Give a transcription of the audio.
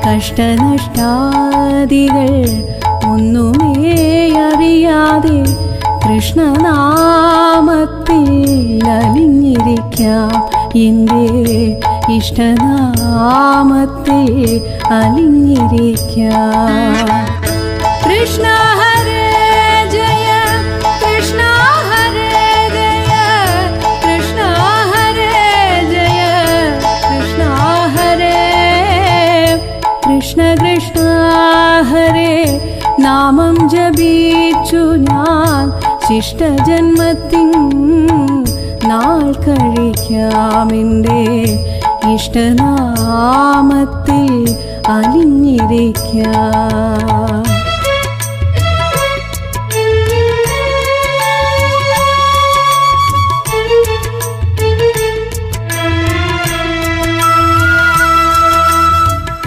കഷ്ടനഷ്ടാദികൾ ഒന്നുമേ അറിയാതെ കൃഷ്ണനാമത്തിൽ അലിഞ്ഞിരിക്കാം. എൻ്റെ ഇഷ്ടനാമത്തിൽ അലിഞ്ഞിരിക്കാം. കൃഷ്ണ ഹരേ ജയ കൃഷ്ണ ഹരേ ജയ കൃഷ്ണ ഹരേ ജയ കൃഷ്ണ ഹരേ കൃഷ്ണ കൃഷ്ണ ഹരേ നാമം ജപിച്ചു ഞാൻ ശിഷ്ടജന്മത്തിൻ നാൾ കഴിക്കാമെൻ്റെ ഇഷ്ടനാമത്തിൽ അലിഞ്ഞിരിക്കാം.